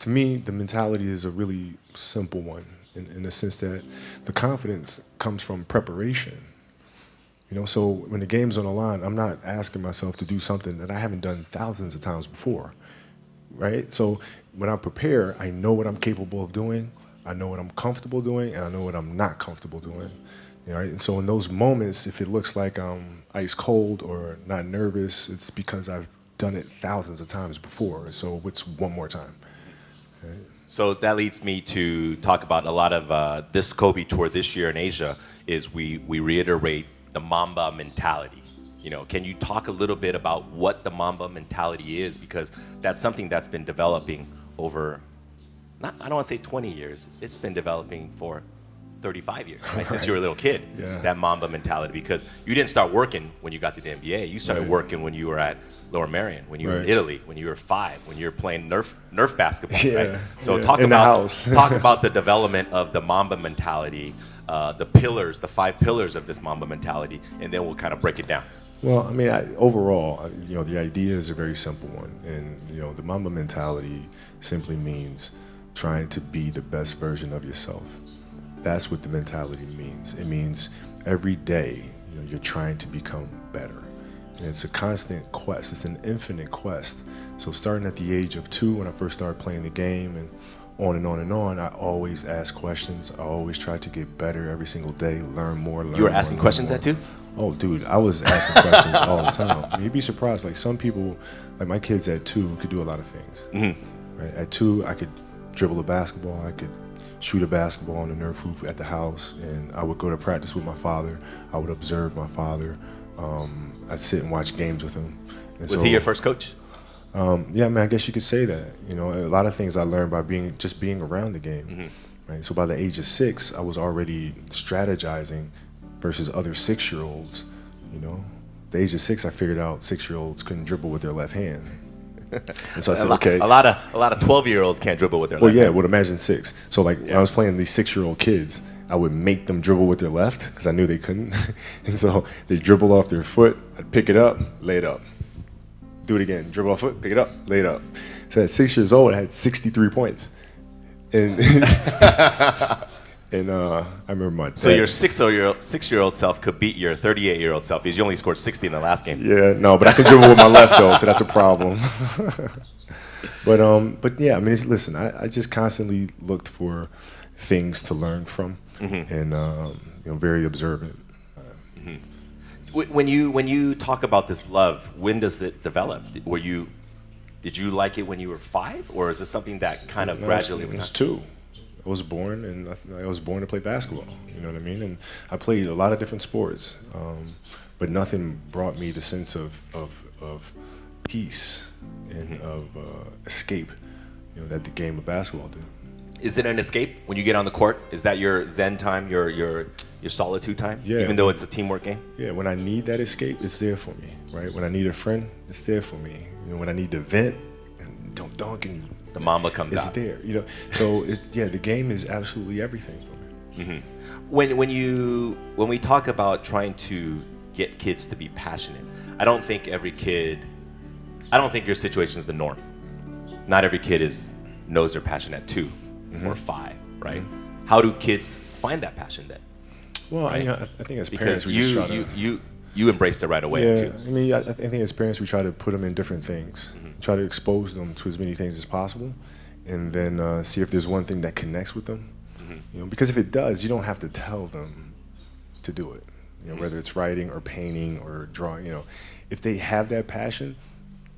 to me, the mentality is a really simple one in the sense that the confidence comes from preparation. So when the game's on the line, I'm not asking myself to do something that I haven't done thousands of times before, right? So when I prepare, I know what I'm capable of doing, I know what I'm comfortable doing, and I know what I'm not comfortable doing. Right? And so in those moments, if it looks like I'm ice cold or not nervous, it's because I've done it thousands of times before. So what's one more time? Right? So that leads me to talk about a lot of this Kobe tour this year in Asia is we reiterate the Mamba mentality. Can you talk a little bit about what the Mamba mentality is? Because that's something that's been developing over, I don't want to say 20 years, it's been developing for 35 years, right? Since you were a little kid, that Mamba mentality, because you didn't start working when you got to the NBA. You started working when you were at Lower Merion, when you were in Italy, when you were 5, when you were playing Nerf basketball, right? So talk about the development of the Mamba mentality, the pillars, the 5 pillars of this Mamba mentality, and then we'll kind of break it down. Well, I mean, overall, the idea is a very simple one, and the Mamba mentality simply means trying to be the best version of yourself. That's what the mentality means. It means every day, you're trying to become better. And it's a constant quest. It's an infinite quest. So starting at the age of 2, when I first started playing the game, and on and on and on, I always ask questions. I always try to get better every single day, learn more, learn more. You were asking questions at 2? Oh, dude, I was asking questions all the time. I mean, you'd be surprised. Like some people, like my kids at 2 could do a lot of things. Mm-hmm. Right? At 2, I could dribble a basketball. I could shoot a basketball on the Nerf hoop at the house, and I would go to practice with my father. I would observe my father. I'd sit and watch games with him. And was he your first coach? Yeah, I mean, I guess you could say that. A lot of things I learned by being around the game. Mm-hmm. Right? So by the age of 6, I was already strategizing versus other 6-year-olds. At the age of 6, I figured out 6-year-olds couldn't dribble with their left hand. And so I said, okay. A lot of 12-year-olds can't dribble with their left. Well, yeah, well, imagine 6. So when I was playing these 6-year-old kids, I would make them dribble with their left because I knew they couldn't. And so they dribble off their foot. I'd pick it up, lay it up. Do it again. Dribble off foot, pick it up, lay it up. So at 6 years old, I had 63 points. And and I remember my dad. So your 6-year-old self could beat your 38-year-old self because you only scored 60 in the last game. Yeah, no, but I can dribble with my left though, so that's a problem. But yeah, I mean, listen, I just constantly looked for things to learn from, and very observant. Mm-hmm. When you talk about this love, when does it develop? Did you like it when you were 5, or is it something that kind of gradually? It was 2. I was born, and I was born to play basketball. You know what I mean? And I played a lot of different sports, but nothing brought me the sense of peace and of escape, that the game of basketball did. Is it an escape when you get on the court? Is that your zen time, your solitude time? Yeah. Even though it's a teamwork game? Yeah, when I need that escape, it's there for me, right? When I need a friend, it's there for me. When I need to vent and don't dunk and the Mamba comes it's out. There, So the game is absolutely everything for me. Mm-hmm. When we talk about trying to get kids to be passionate, I don't think your situation is the norm. Not every kid knows their passion at 2 or 5, right? Mm-hmm. How do kids find that passion then? Well, right? I think as because parents, we just try to you embraced it right away too. I mean, I think as parents, we try to put them in different things, try to expose them to as many things as possible, and then see if there's one thing that connects with them. Mm-hmm. Because if it does, you don't have to tell them to do it. Whether it's writing or painting or drawing. If they have that passion,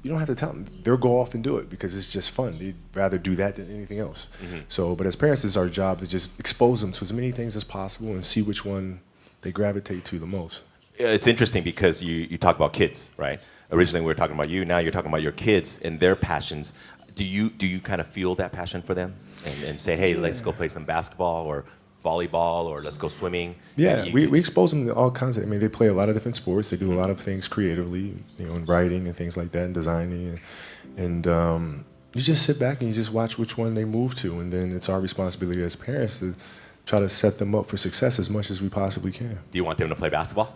you don't have to tell them. They'll go off and do it because it's just fun. They'd rather do that than anything else. Mm-hmm. So, but as parents, it's our job to just expose them to as many things as possible and see which one they gravitate to the most. It's interesting because you talk about kids, right? Originally we were talking about you. Now you're talking about your kids and their passions. Do you kind of feel that passion for them and say, hey, let's go play some basketball or volleyball or let's go swimming? Yeah, we expose them to all kinds of. I mean, they play a lot of different sports. They do a lot of things creatively, in writing and things like that, and designing, and you just sit back and you just watch which one they move to, and then it's our responsibility as parents to try to set them up for success as much as we possibly can. Do you want them to play basketball?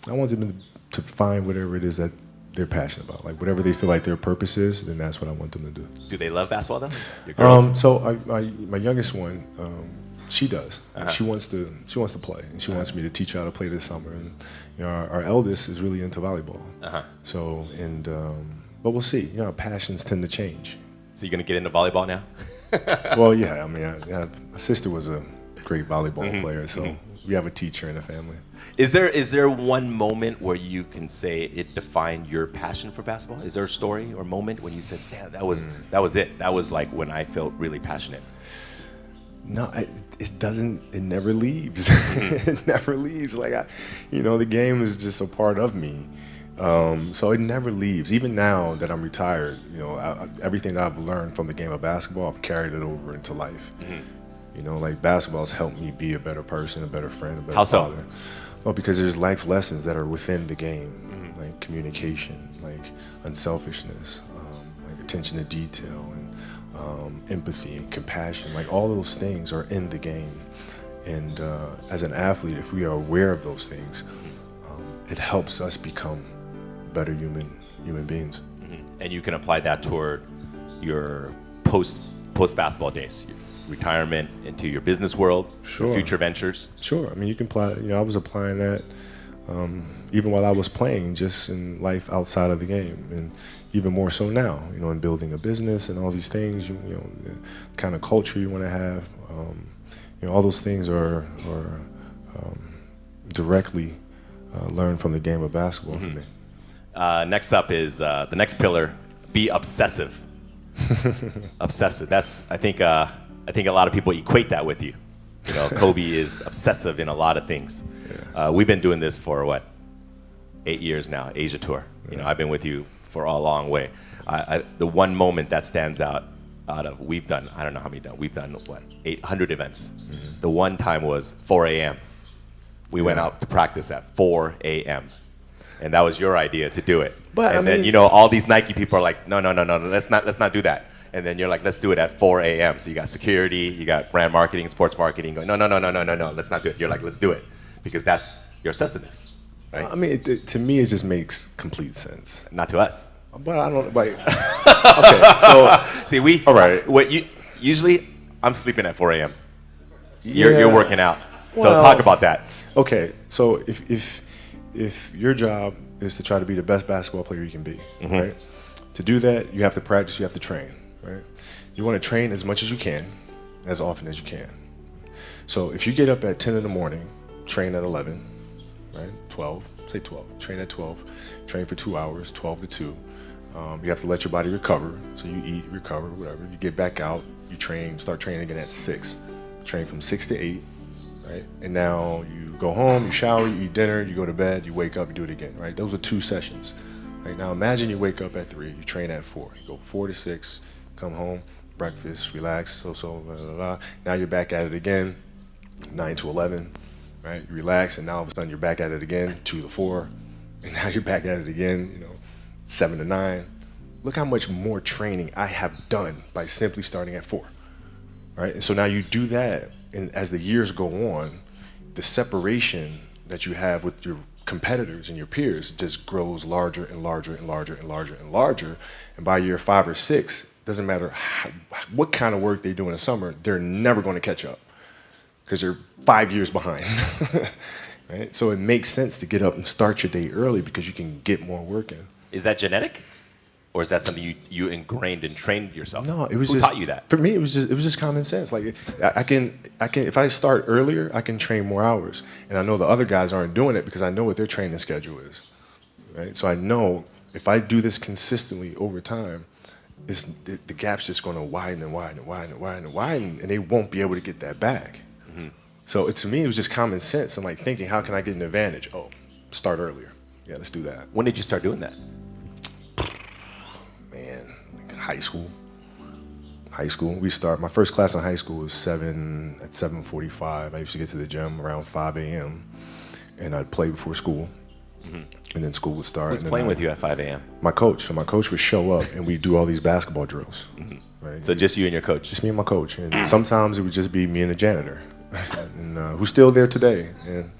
I want them to find whatever it is that they're passionate about. Like whatever they feel like their purpose is, then that's what I want them to do. Do they love basketball though? Your girls? So my youngest one, she does. She wants to play, and she wants me to teach her how to play this summer. And you know, our eldest is really into volleyball. So but we'll see. You know, our passions tend to change. So you're gonna get into volleyball now? Well, yeah. I mean, my sister was a great volleyball player, so we have a teacher in the family. Is there one moment where you can say it defined your passion for basketball? Is there a story or moment when you said, "Yeah, that was it. That was like when I felt really passionate"? No, it doesn't. It never leaves. It never leaves. Like the game is just a part of me. So it never leaves. Even now that I'm retired, everything that I've learned from the game of basketball, I've carried it over into life. Like basketball's helped me be a better person, a better friend, a better How so? father. Well, because there's life lessons that are within the game, like communication, like unselfishness, like attention to detail, and empathy and compassion. Like all those things are in the game. And as an athlete, if we are aware of those things, it helps us become better human beings. And you can apply that toward your post basketball days, your retirement, into your business world, your future ventures. Sure. I mean, you can apply. I was applying that even while I was playing, just in life outside of the game, and even more so now. In building a business and all these things. The kind of culture you want to have. All those things are directly learned from the game of basketball for me. Next up is the next pillar: be obsessive. Obsessive. That's I think a lot of people equate that with you. Kobe is obsessive in a lot of things. Yeah. We've been doing this for 8 years now, Asia tour. I've been with you for a long way. The one moment that stands out of we've done, I don't know how many done. We've done 800 events. The one time was 4 a.m. We went out to practice at 4 a.m. And that was your idea to do it. But then all these Nike people are like, no, let's not do that. And then you're like, let's do it at 4 a.m. So you got security, you got brand marketing, sports marketing going, no, let's not do it. You're like, let's do it. Because that's your obsessiveness, right? I mean, to me, it just makes complete sense. Not to us. But I don't, like, okay, so. See, all right. Usually, I'm sleeping at 4 a.m. Yeah. You're working out. So talk about that. Okay, so if your job is to try to be the best basketball player you can be, right? To do that, you have to practice, you have to train, right? You want to train as much as you can, as often as you can. So if you get up at 10 in the morning, train at 11, right? 12, say 12, train at 12, train for 2 hours, 12 to 2. You have to let your body recover. So you eat, recover, whatever. You get back out, you train, start training again at 6. Train from 6 to 8, right? And now you go home, you shower, you eat dinner, you go to bed, you wake up, you do it again, right? Those are 2 sessions. Right? Now imagine you wake up at 3, you train at 4. You go 4 to 6, come home, breakfast, relax, blah, blah, blah. Now you're back at it again, 9 to 11, right? You relax, and now all of a sudden you're back at it again, 2 to 4, and now you're back at it again, 7 to 9. Look how much more training I have done by simply starting at 4, right? And so now you do that, and as the years go on, the separation that you have with your competitors and your peers just grows larger and larger and larger and larger and larger. And by year 5 or 6, doesn't matter what kind of work they do in the summer, they're never going to catch up because they're 5 years behind. Right? So it makes sense to get up and start your day early because you can get more work in. Is that genetic? Or is that something you ingrained and trained yourself? No, it was Who just, taught you that? For me, it was just common sense. Like I can if I start earlier, I can train more hours, and I know the other guys aren't doing it because I know what their training schedule is, right? So I know if I do this consistently over time, the gap's just going to widen and widen and widen and widen and widen, and they won't be able to get that back. So to me, it was just common sense and like thinking, how can I get an advantage? Oh, start earlier. Yeah, let's do that. When did you start doing that? Man, like high school. My first class in high school was 7:45. I used to get to the gym around 5 a.m. and I'd play before school. And then school would start. Who's playing with you at 5 a.m.? My coach. So my coach would show up and we'd do all these basketball drills. Right? So just you and your coach? Just me and my coach. And sometimes it would just be me and the janitor, and who's still there today. And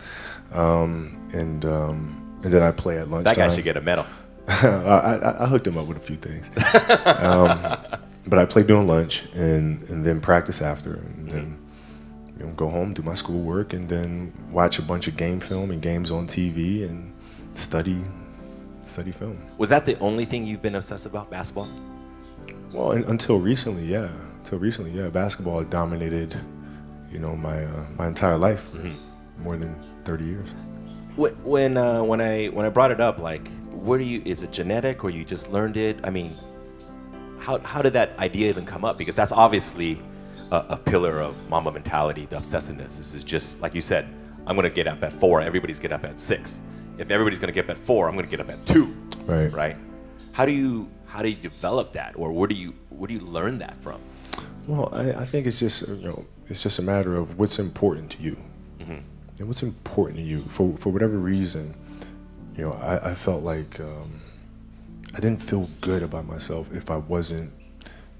then I play at lunchtime. That guy should get a medal. I hooked him up with a few things. But I play during lunch and then practice after, and then go home, do my schoolwork, and then watch a bunch of game film and games on TV and study film. Was that the only thing you've been obsessed about, basketball? Well, until recently, yeah. Basketball had dominated, my entire life for more than 30 years. When I brought it up, like, is it genetic or you just learned it? I mean, how did that idea even come up? Because that's obviously a pillar of Mamba mentality, the obsessiveness. This is just, like you said, I'm going to get up at 4, everybody's get up at 6. If everybody's going to get up at 4, I'm going to get up at 2. Right? How do you develop that, or where do you learn that from? Well, I think it's just it's just a matter of what's important to you. And what's important to you for whatever reason. I felt like I didn't feel good about myself if I wasn't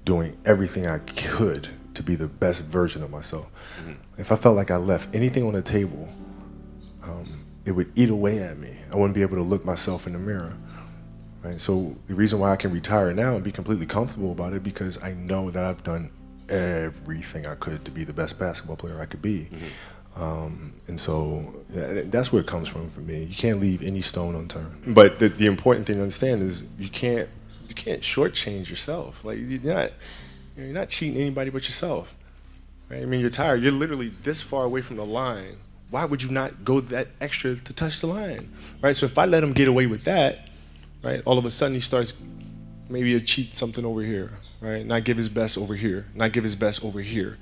doing everything I could to be the best version of myself. If I felt like I left anything on the table, it would eat away at me. I wouldn't be able to look myself in the mirror. Right? So the reason why I can retire now and be completely comfortable about it, because I know that I've done everything I could to be the best basketball player I could be. And so that's where it comes from for me. You can't leave any stone unturned. But the important thing to understand is you can't shortchange yourself. Like you're not cheating anybody but yourself. Right? I mean, you're tired. You're literally this far away from the line. Why would you not go that extra to touch the line? Right? So if I let him get away with that, right, all of a sudden he starts maybe to cheat something over here, right? Not give his best over here, not give his best over here.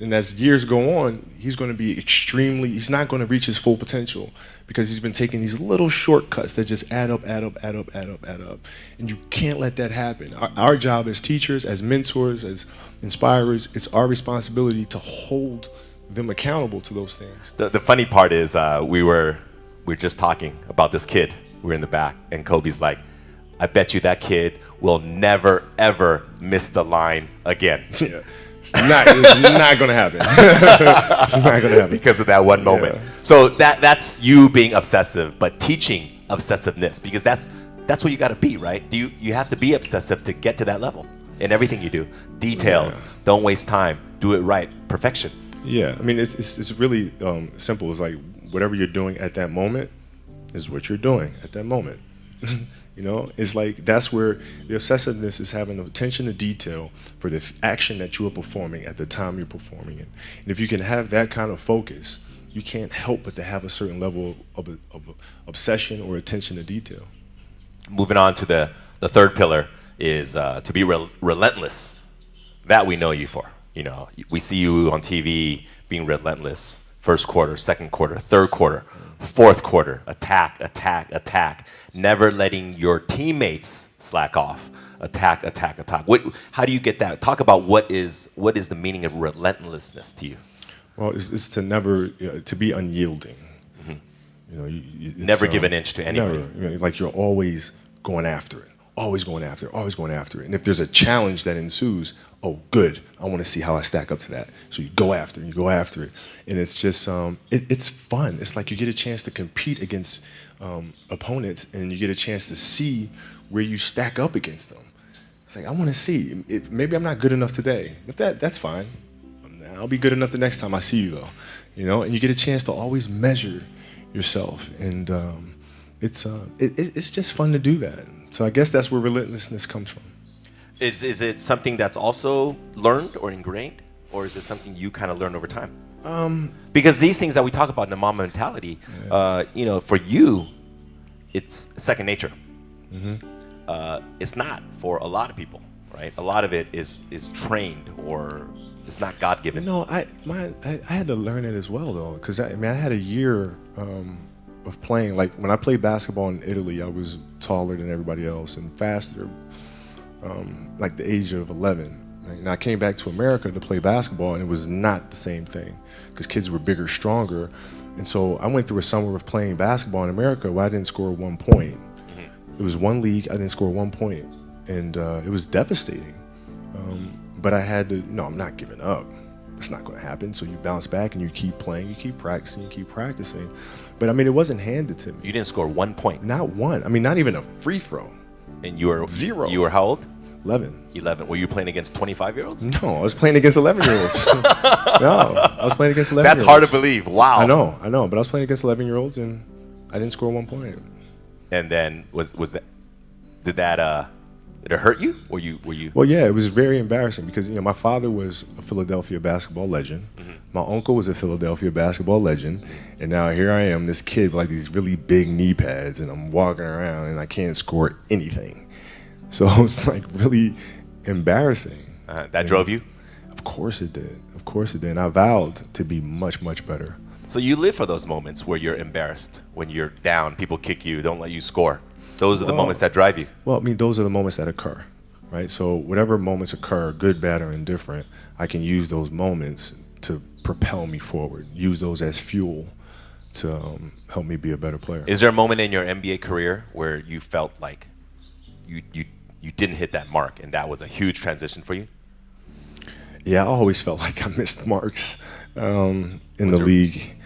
And as years go on, he's going to be he's not going to reach his full potential because he's been taking these little shortcuts that just add up. And you can't let that happen. Our job as teachers, as mentors, as inspirers, it's our responsibility to hold them accountable to those things. The funny part is we were just talking about this kid. We were in the back, and Kobe's like, I bet you that kid will never, ever miss the line again. Yeah. It's not going to happen. It's not going to happen. Because of that one moment. Yeah. So that's you being obsessive, but teaching obsessiveness, because that's what you got to be, right? You have to be obsessive to get to that level in everything you do. Details, don't waste time, do it right, perfection. Yeah, I mean, it's really simple. It's like whatever you're doing at that moment is what you're doing at that moment. It's like that's where the obsessiveness is having attention to detail for the action that you are performing at the time you're performing it. And if you can have that kind of focus, you can't help but to have a certain level of obsession or attention to detail. Moving on to the third pillar is to be relentless. That we know you for. We see you on TV being relentless. First quarter, second quarter, third quarter, fourth quarter, attack, never letting your teammates slack off. Attack. How do you get that? Talk about what is the meaning of relentlessness to you? Well, it's to never to be unyielding. Never give an inch to anybody. Never, like you're always going after it. Always going after it. And if there's a challenge that ensues, oh, good, I want to see how I stack up to that. So you go after it. And it's just, it's fun. It's like you get a chance to compete against opponents, and you get a chance to see where you stack up against them. It's like, I want to see. Maybe I'm not good enough today. If that's fine. I'll be good enough the next time I see you, though. And you get a chance to always measure yourself. And it's just fun to do that. So I guess that's where relentlessness comes from. Is it something that's also learned or ingrained, or is it something you kind of learn over time? Because these things that we talk about in the Mamba mentality, for you, it's second nature. It's not for a lot of people, right? A lot of it is trained, or it's not God-given. I had to learn it as well, though, because I had a year of playing. Like when I played basketball in Italy, I was taller than everybody else and faster, like the age of 11. And I came back to America to play basketball, and it was not the same thing because kids were bigger, stronger. And so I went through a summer of playing basketball in America where I didn't score 1 point. It was one league, I didn't score 1 point, and it was devastating. But I had to, I'm not giving up. It's not going to happen. So you bounce back and you keep playing, you keep practicing. But it wasn't handed to me. You didn't score 1 point? Not one. Not even a free throw. And you were Zero. You were how old? 11. 11. Were you playing against 25-year-olds? No, I was playing against 11-year-olds. No, I was playing against 11-year-olds. That's hard to believe. Wow. I know, but I was playing against 11-year-olds and I didn't score 1 point. And then was that did it hurt you? Were you? Well, yeah, it was very embarrassing because my father was a Philadelphia basketball legend. My uncle was a Philadelphia basketball legend, and now here I am, this kid with like these really big knee pads, and I'm walking around and I can't score anything. So it was like really embarrassing. That drove you? Of course it did. Of course it did. And I vowed to be much, much better. So you live for those moments where you're embarrassed, when you're down, people kick you, don't let you score. Those are the moments that drive you. Well, I mean, those are the moments that occur, right? So whatever moments occur, good, bad, or indifferent, I can use those moments to propel me forward, use those as fuel to help me be a better player. Is there a moment in your NBA career where you felt like you didn't hit that mark and that was a huge transition for you? Yeah, I always felt like I missed marks in the league.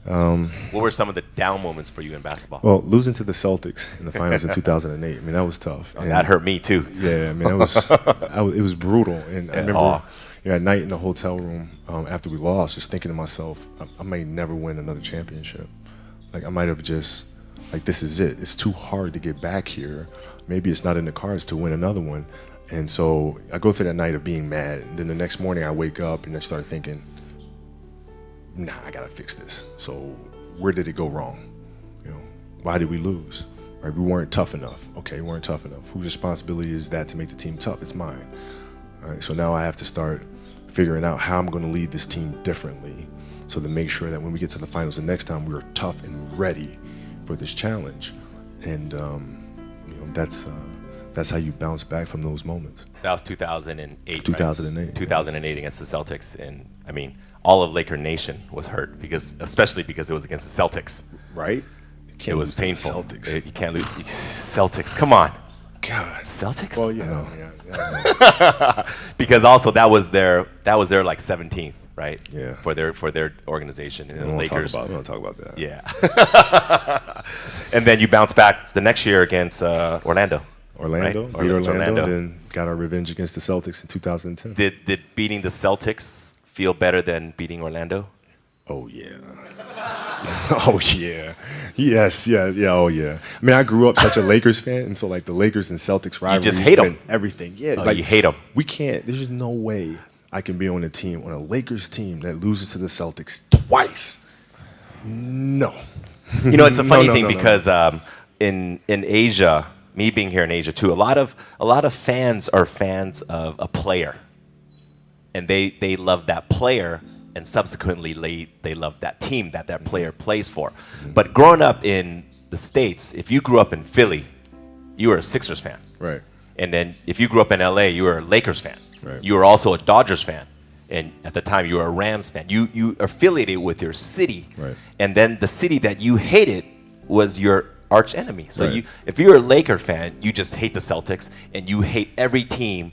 What were some of the down moments for you in basketball? Well, losing to the Celtics in the finals in 2008, I mean, that was tough. Oh, that hurt me too. Yeah, I mean, it was brutal. And I remember at night in the hotel room after we lost, just thinking to myself, I may never win another championship. Like, I might have just, like, this is it. It's too hard to get back here. Maybe it's not in the cards to win another one. And so I go through that night of being mad. And then the next morning I wake up and I start thinking, nah, I gotta fix this. So where did it go wrong? Why did we lose? Right? We weren't tough enough. Okay, we weren't tough enough. Whose responsibility is that to make the team tough? It's mine. All right, so now I have to start figuring out how I'm gonna lead this team differently so to make sure that when we get to the finals the next time, we're tough and ready for this challenge. And that's how you bounce back from those moments. That was 2008. 2008. Right? 2008 against the Celtics, and I mean, all of Laker Nation was hurt especially because it was against the Celtics. Right? It was painful. Celtics. You can't lose. Celtics, come on. God. Celtics? Well, yeah. Because also that was their like 17th, right? Yeah. For their organization, and We the don't Lakers. we don't talk about that. Yeah. And then you bounce back the next year against Orlando. Orlando, Right? beat Orlando, then got our revenge against the Celtics in 2010. Did beating the Celtics feel better than beating Orlando? Oh yeah. Oh yeah. Yes, yeah, oh yeah. I mean, I grew up such a Lakers fan, and so like the Lakers and Celtics rivalry, just hate 'em. and everything. Yeah, Oh, like you hate 'em. We can't. There's no way I can be on a Lakers team that loses to the Celtics twice. No. It's a funny thing no. because in Asia, me being here in Asia too, a lot of fans are fans of a player, and they love that player, and subsequently they love that team that player plays for. But growing up in the States, if you grew up in Philly, you were a Sixers fan, Right. and then if you grew up in LA, you were a Lakers fan. Right. You were also a Dodgers fan, and at the time you were a Rams fan. You affiliated with your city, Right. and then the city that you hated was your arch enemy. So Right. if you're a Laker fan, you just hate the Celtics, and you hate every team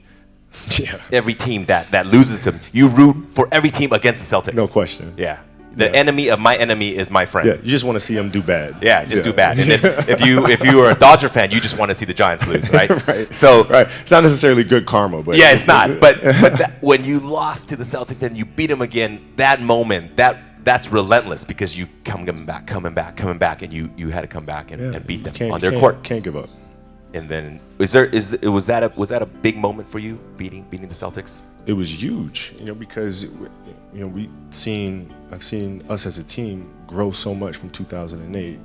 Yeah. every team that loses them. You root for every team against the Celtics. No question. Yeah. The Yeah. enemy of my enemy is my friend. Yeah, you just want to see them do bad. Yeah, just do bad. And then if you were a Dodger fan, you just want to see the Giants lose, right? Right. So Right. It's not necessarily good karma, but yeah, it's not. But when you lost to the Celtics and you beat them again, that moment, that's relentless because you coming back, and you had to come back and beat them on their court. Can't give up. And then was that a big moment for you beating the Celtics? It was huge, because I've seen us as a team grow so much from 2008.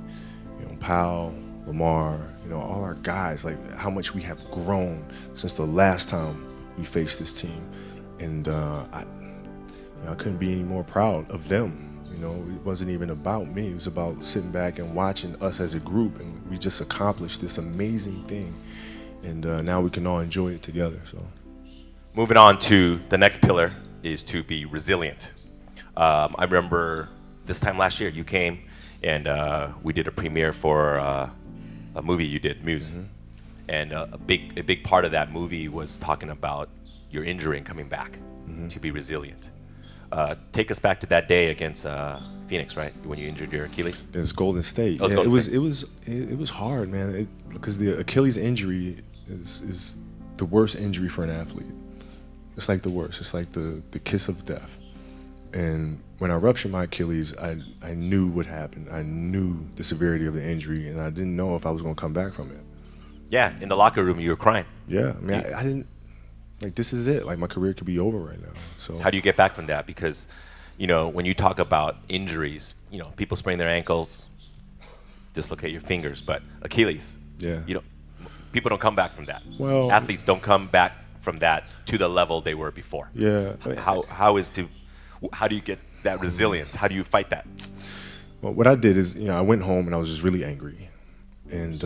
Powell, Lamar, all our guys, like how much we have grown since the last time we faced this team, and I couldn't be any more proud of them. It wasn't even about me. It was about sitting back and watching us as a group, and we just accomplished this amazing thing, and now we can all enjoy it together. So. Moving on to the next pillar is to be resilient. I remember this time last year you came and we did a premiere for a movie you did, Muse. Mm-hmm. And a big part of that movie was talking about your injury and coming back to be resilient. Take us back to that day against Phoenix, right? When you injured your Achilles. It's Golden State. Oh, It was hard, man. Because the Achilles injury is the worst injury for an athlete. It's like the worst. It's like the kiss of death. And when I ruptured my Achilles, I knew what happened. I knew the severity of the injury, and I didn't know if I was going to come back from it. Yeah, in the locker room, you were crying. Yeah, I mean, I didn't, like, this is it. Like, my career could be over right now. So How do you get back from that? Because, you know, when you talk about injuries, you know, people sprain their ankles, dislocate your fingers, but Achilles, Yeah. you know, people don't come back from that. Well- Athletes don't come back from that to the level they were before. Yeah. How do you get that resilience? How do you fight that? Well, what I did is, I went home and I was just really angry. And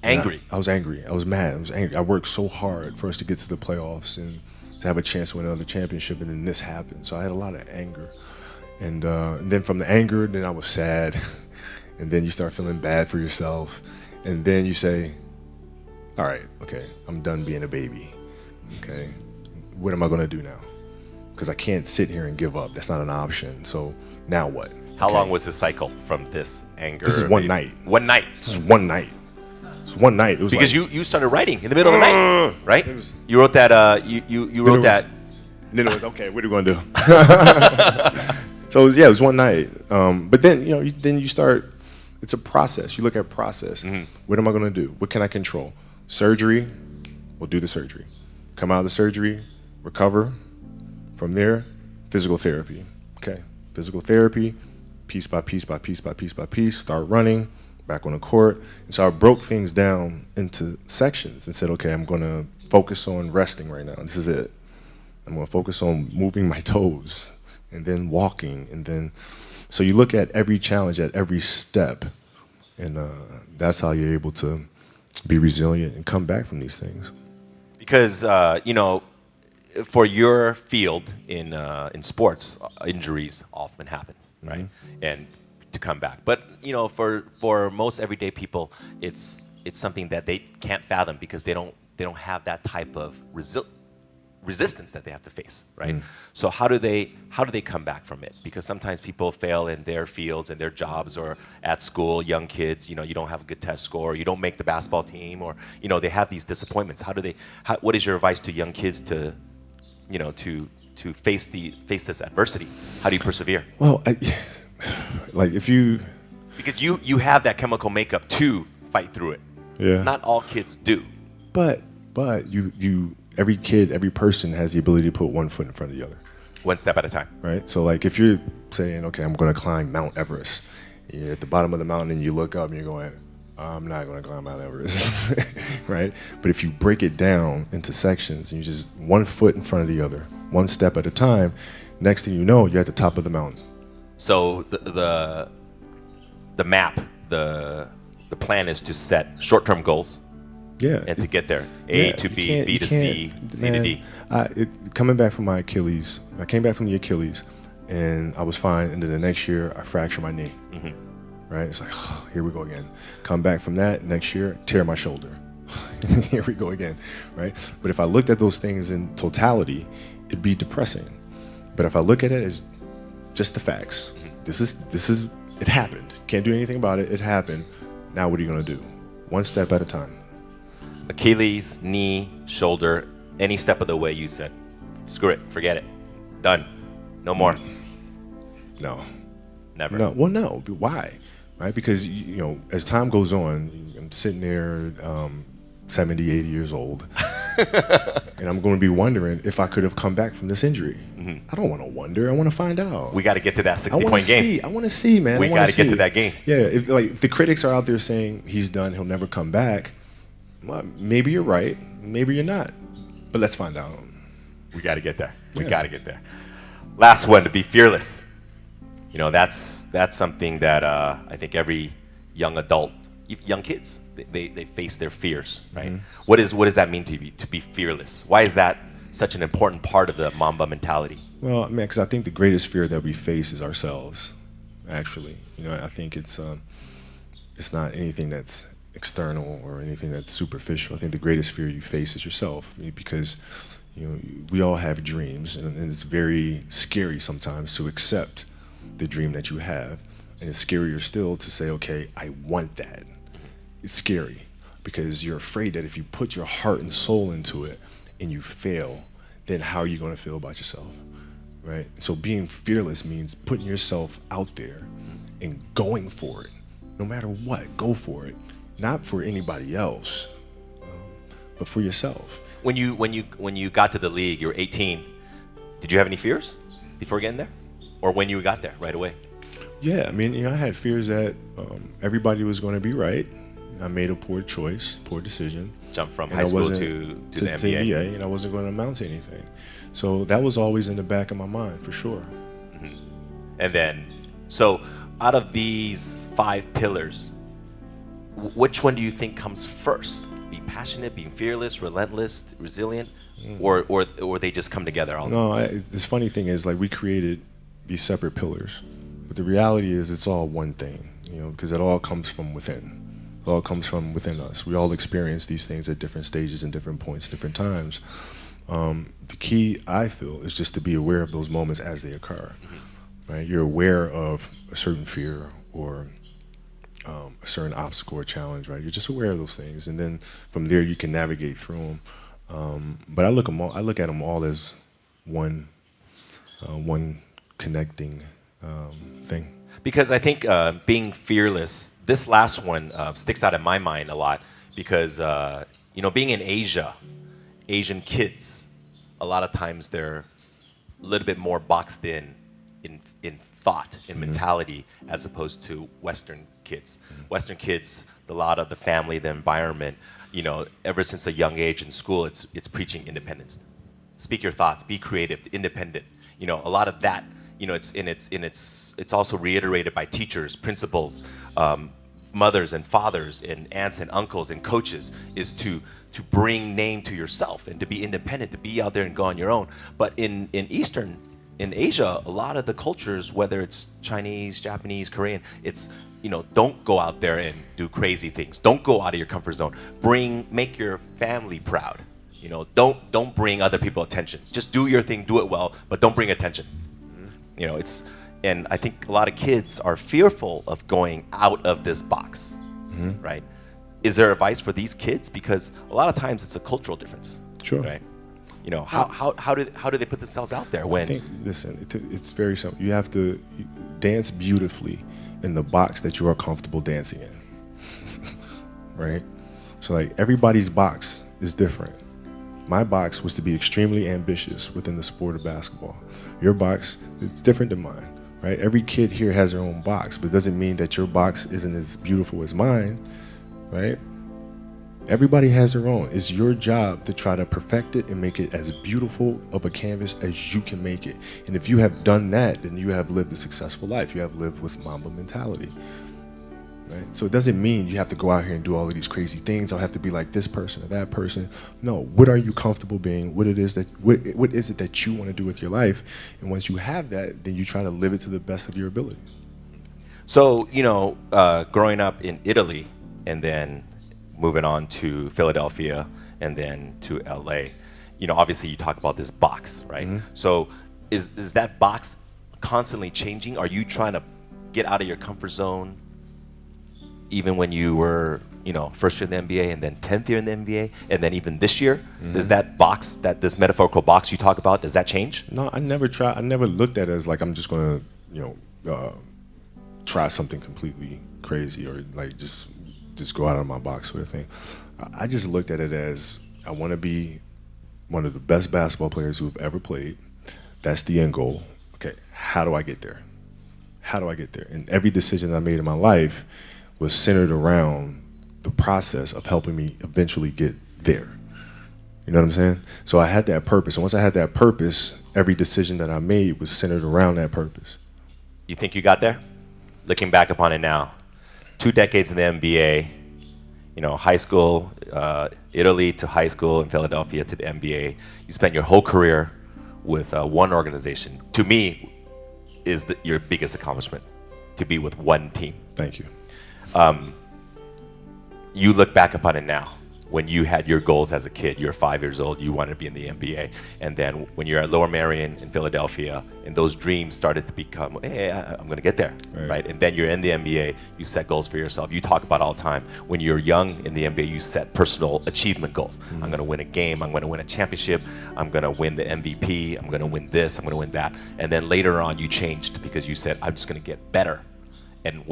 Angry? I was angry. I was mad. I was angry. I worked so hard for us to get to the playoffs and to have a chance to win another championship, and then this happened. So I had a lot of anger. And then from the anger, then I was sad. And then you start feeling bad for yourself. And then you say, all right, okay, I'm done being a baby. Okay, what am I going to do now? Because I can't sit here and give up. That's not an option. So now what? How Okay. long was the cycle from this anger? This is one night. One night. This is one night. It's one night. It was Because like, you started writing in the middle of the night, right? was- You wrote that. You wrote that. And then it was, okay, what are we going to do? So it was one night. But then, then you start, it's a process. You look at process. What am I going to do? What can I control? Surgery, we'll do the surgery. Come out of the surgery, recover. From there, physical therapy. Okay, physical therapy, piece by piece by piece by piece by piece, start running, back on the court. And so I broke things down into sections and said, okay, I'm going to focus on resting right now. This is it. I'm going to focus on moving my toes and then walking. And then, so you look at every challenge at every step. And that's how you're able to be resilient and come back from these things. Because for your field in sports, injuries often happen, right? And to come back, but for most everyday people, it's something that they can't fathom because they don't have that type of resistance that they have to face, right? So how do they come back from it? Because sometimes people fail in their fields and their jobs or at school, young kids, you don't have a good test score, you don't make the basketball team, or they have these disappointments. What is your advice to young kids to face this adversity? How do you persevere? Well, if you... Because you have that chemical makeup to fight through it. Yeah. Not all kids do. But you every kid, every person has the ability to put one foot in front of the other, One step at a time. right? So like if you're saying, okay, I'm going to climb Mount Everest, you're at the bottom of the mountain and you look up and you're going, I'm not going to climb Mount Everest, right? But if you break it down into sections and you just one foot in front of the other, one step at a time, next thing you know, you're at the top of the mountain. So the map, the plan is to set short-term goals Yeah. and to get there. A Yeah, to you B, can't- B you to C, can't- C to man, D. Coming back from my Achilles, I came back from the Achilles, and I was fine. And then the next year, I fractured my knee. Right? It's like, here we go again. Come back from that next year, tear my shoulder. Here we go again, right? But if I looked at those things in totality, it'd be depressing. But if I look at it as just the facts, this is it happened. Can't do anything about it. It happened. Now what are you gonna do? One step at a time. Achilles, knee, shoulder, any step of the way you said, screw it, forget it, done, no more, No. never. No. Well, no. Why? Right? Because as time goes on, I'm sitting there, 70, 80 years old, and I'm going to be wondering if I could have come back from this injury. I don't want to wonder. I want to find out. We got to get to that I want 60-point to game. see. I want to see, man. We I wanna got to get see. to that game. Yeah. If the critics are out there saying he's done, he'll never come back. Well, maybe you're right. Maybe you're not. But let's find out. We got to get there. We Yeah. got to get there. Last one, to be fearless. That's something that I think every young adult, young kids, they face their fears, right? What does that mean to you, to be fearless? Why is that such an important part of the Mamba mentality? Well, man, because I think the greatest fear that we face is ourselves. Actually, I think it's not anything that's external or anything that's superficial. I think the greatest fear you face is yourself, because we all have dreams, and it's very scary sometimes to accept the dream that you have, and it's scarier still to say, okay, I want that. It's scary, because you're afraid that if you put your heart and soul into it and you fail, then how are you going to feel about yourself, right? So being fearless means putting yourself out there and going for it, no matter what. Go for it, not for anybody else, but for yourself. When you got to the league, you were 18. Did you have any fears before getting there, or when you got there right away? Yeah, I mean, I had fears that everybody was going to be right. I made a poor choice, poor decision. Jump from And high I school wasn't to the NBA. and I wasn't going to amount to anything. So that was always in the back of my mind, for sure. And then, so out of these 5 pillars, which one do you think comes first? Being passionate, being fearless, relentless, resilient, or they just come together? This funny thing is, like, we created these separate pillars, but the reality is it's all one thing, because it all comes from within. It all comes from within us. We all experience these things at different stages and different points, at different times. The key, I feel, is just to be aware of those moments as they occur. Right? You're aware of a certain fear or a certain obstacle or challenge, right? You're just aware of those things, and then from there you can navigate through them. But I look at them all as one connecting thing. Because I think being fearless, this last one sticks out in my mind a lot because, being in Asia, Asian kids, a lot of times they're a little bit more boxed in thought, in mentality, as opposed to Western kids. Western kids, a lot of the family, the environment, ever since a young age in school, it's preaching independence. Speak your thoughts, be creative, independent. A lot of that. It's also reiterated by teachers, principals, mothers and fathers, and aunts and uncles and coaches, is to bring name to yourself and to be independent, to be out there and go on your own. But in Asia, a lot of the cultures, whether it's Chinese, Japanese, Korean, it's don't go out there and do crazy things. Don't go out of your comfort zone. Make your family proud. Don't bring other people attention. Just do your thing, do it well, but don't bring attention. And I think a lot of kids are fearful of going out of this box, right? Is there advice for these kids? Because a lot of times it's a cultural difference, Sure. right? How do they put themselves out there when? I think, listen, it's very simple. You have to dance beautifully in the box that you are comfortable dancing in, right? So, like, everybody's box is different. My box was to be extremely ambitious within the sport of basketball. Your box is different than mine, right? Every kid here has their own box, but it doesn't mean that your box isn't as beautiful as mine, right? Everybody has their own. It's your job to try to perfect it and make it as beautiful of a canvas as you can make it. And if you have done that, then you have lived a successful life. You have lived with Mamba mentality, right? So it doesn't mean you have to go out here and do all of these crazy things. I'll have to be like this person or that person. No, what are you comfortable being? What is it that you want to do with your life? And once you have that, then you try to live it to the best of your ability. So, growing up in Italy and then moving on to Philadelphia and then to LA, obviously you talk about this box, right? So is that box constantly changing? Are you trying to get out of your comfort zone even when you were, first year in the NBA and then 10th year in the NBA and then even this year? Does that box, this metaphorical box you talk about, does that change? No, I never looked at it as like I'm just going to, try something completely crazy or like just go out of my box sort of thing. I just looked at it as I want to be one of the best basketball players who have ever played. That's the end goal. Okay, how do I get there? How do I get there? And every decision I made in my life was centered around the process of helping me eventually get there. You know what I'm saying? So I had that purpose. And once I had that purpose, every decision that I made was centered around that purpose. You think you got there? Looking back upon it now, 2 decades in the NBA, high school, Italy to high school in Philadelphia to the NBA. You spent your whole career with one organization. To me, is your biggest accomplishment, to be with one team. Thank you. You look back upon it now. when you had your goals as a kid. You're 5 years old, you wanted to be in the NBA. And then when you're at Lower Merion in Philadelphia, and those dreams started to become, hey, I'm going to get there, right? And then you're in the NBA, you set goals for yourself. You talk about all the time, when you're young in the NBA, you set personal achievement goals. I'm going to win a game, I'm going to win a championship, I'm going to win the MVP, I'm going to win this, I'm going to win that. And then later on, you changed because you said, I'm just going to get better. And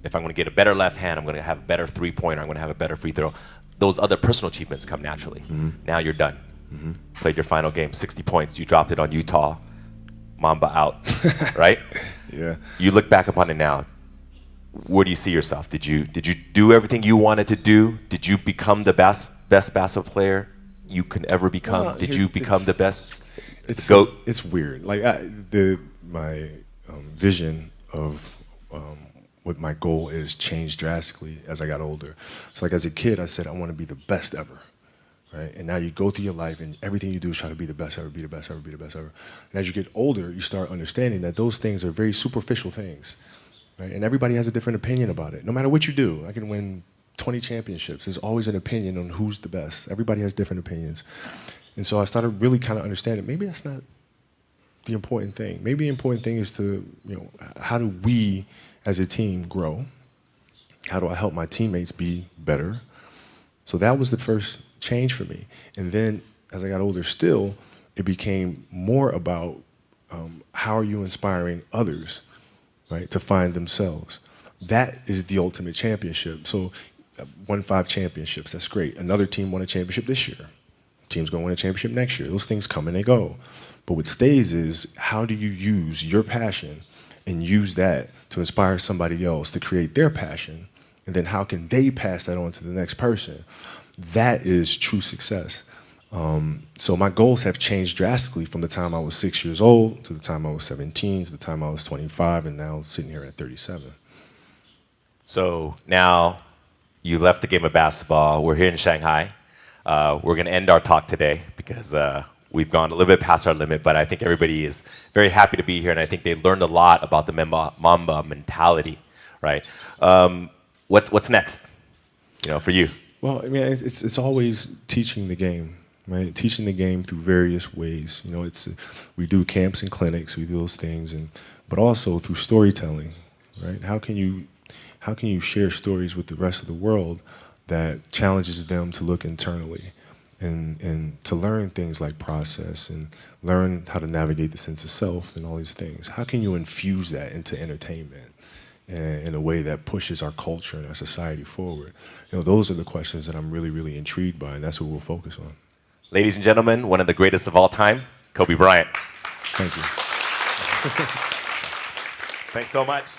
if I'm going to get a better left hand, I'm going to have a better three-pointer, I'm going to have a better free throw. Those other personal achievements come naturally. Now you're done. Played your final game, 60 points. You dropped it on Utah. Mamba out, right? Yeah. You look back upon it now. Where do you see yourself? Did you do everything you wanted to do? Did you become the best basketball player you can ever become? Well, Did you become the best? It's GOAT? It's weird. Like my vision of what my goal is changed drastically as I got older. It's like as a kid, I said I want to be the best ever, right? And now you go through your life and everything you do is try to be the best ever, be the best ever, be the best ever. And as you get older, you start understanding that those things are very superficial things, right? And everybody has a different opinion about it. No matter what you do, I can win 20 championships. There's always an opinion on who's the best. Everybody has different opinions. And so I started really kind of understanding maybe that's not the important thing. Maybe the important thing is to, how do we as a team grow? How do I help my teammates be better? So that was the first change for me. And then as I got older still, it became more about how are you inspiring others, right, to find themselves. That is the ultimate championship. So won 5 championships, that's great. Another team won a championship this year. Team's gonna win a championship next year. Those things come and they go. But what stays is how do you use your passion and use that to inspire somebody else to create their passion, and then how can they pass that on to the next person? That is true success. So my goals have changed drastically from the time I was 6 years old to the time I was 17 to the time I was 25, and now sitting here at 37. So now you left the game of basketball. We're here in Shanghai. We're going to end our talk today because we've gone a little bit past our limit, but I think everybody is very happy to be here, and I think they learned a lot about the Mamba mentality, right? What's next, for you? Well, I mean, it's always teaching the game, right? Teaching the game through various ways. We do camps and clinics, we do those things, but also through storytelling, right? How can you share stories with the rest of the world that challenges them to look internally and to learn things like process and learn how to navigate the sense of self and all these things? How can you infuse that into entertainment in a way that pushes our culture and our society forward? Those are the questions that I'm really, really intrigued by, and that's what we'll focus on. Ladies and gentlemen, one of the greatest of all time, Kobe Bryant. Thank you. Thanks so much.